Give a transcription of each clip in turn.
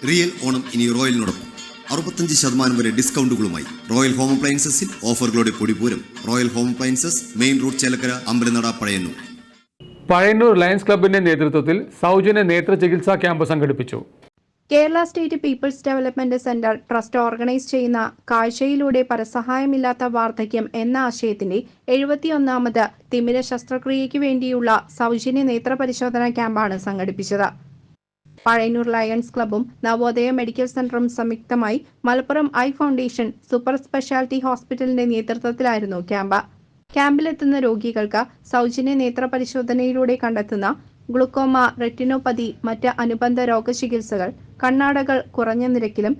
Real Onam ഇനി റോയലിനോടൊപ്പം 65% വരെ ഡിസ്കൗണ്ടുകളുമായി റോയൽ ഹോം അപ്ലയൻസസിൽ ഓഫറുകളുടെ പൊടിപൂരം. Royal home appliances, main road, Chelakkara, Ambalanada, Pazhayannur. Pazhayannur lions ക്ലബിന്റെ നേതൃത്വത്തിൽ സൗജന്യ നേത്ര ചികിത്സാ ക്യാമ്പ് സംഘടിപ്പിച്ചു. Kerala state people's development centre trust organise ചെയ്യുന്ന കാഴ്ചയിലൂടെ പരസഹായമില്ലാത്ത വാർദ്ധക്യം എന്ന ആശയത്തിന്റെ 71ാമത് തിമിര ശസ്ത്രക്രിയയ്ക്ക് വേണ്ടിയുള്ള സൗജന്യ നേത്ര പരിശോധനാ ക്യാമ്പാണ് സംഘടിപ്പിച്ചത്. പഴയന്നൂർ ലയൺസ് ക്ലബ്ബും നവോദയ മെഡിക്കൽ സെന്ററും സംയുക്തമായി Malappuram eye foundation super speciality ഹോസ്പിറ്റലിന്റെ നേതൃത്വത്തിലായിരുന്നു ക്യാമ്പ്. ക്യാമ്പിലെത്തുന്ന രോഗികൾക്ക് സൗജന്യ നേത്ര പരിശോധനയിലൂടെ കണ്ടെത്തുന്ന ഗ്ലുക്കോമ, റെറ്റിനോപ്പതി, മറ്റ് അനുബന്ധ രോഗചികിത്സകൾ, കണ്ണാടകൾ കുറഞ്ഞ നിരക്കിലും,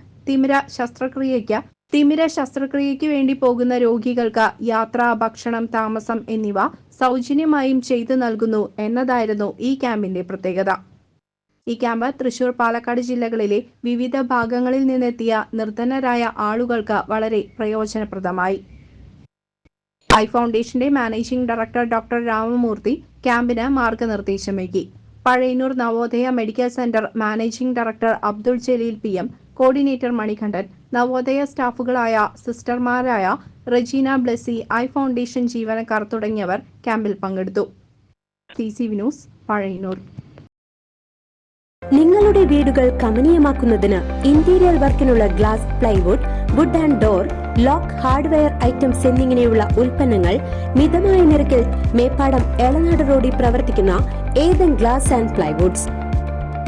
തിമിര ശസ്ത്രക്രിയയ്ക്ക് വേണ്ടി പോകുന്ന രോഗികൾക്ക് യാത്ര, ഭക്ഷണം, താമസം എന്നിവ സൗജന്യമായും ചെയ്തു നൽകുന്നു എന്നതായിരുന്നു ഈ ക്യാമ്പിന്റെ പ്രത്യേകത. ഈ ക്യാമ്പ് തൃശൂർ, പാലക്കാട് ജില്ലകളിലെ വിവിധ ഭാഗങ്ങളിൽ നിന്നെത്തിയ നിർധനരായ ആളുകൾക്ക് വളരെ പ്രയോജനപ്രദമായി. ഐ ഫൗണ്ടേഷന്റെ മാനേജിംഗ് ഡയറക്ടർ ഡോക്ടർ രാമമൂർത്തി ക്യാമ്പിന് മാർഗനിർദ്ദേശമേകി. Pazhayannur Navodaya medical centre managing director Abdul Jaleel PM, coordinator Manikandan, Navodaya സ്റ്റാഫുകളായ സിസ്റ്റർമാരായ റജീന, ബ്ലെസി, ഐ ഫൗണ്ടേഷൻ ജീവനക്കാർ തുടങ്ങിയവർ ക്യാമ്പിൽ പങ്കെടുത്തു. TCV news, Pazhayannur. നിങ്ങളുടെ വീടുകൾ കമനീയമാക്കുന്നതിന് ഇന്റീരിയർ വർക്കിനുള്ള glass, plywood, wood and door, lock, hardware items എന്നിങ്ങനെയുള്ള ഉൽപ്പന്നങ്ങൾ മിതമായ നിരക്കിൽ മേപ്പാടം എളനാട് റോഡിൽ പ്രവർത്തിക്കുന്ന ഏതൻ ഗ്ലാസ് ആൻഡ് പ്ലൈവുഡ്സ്.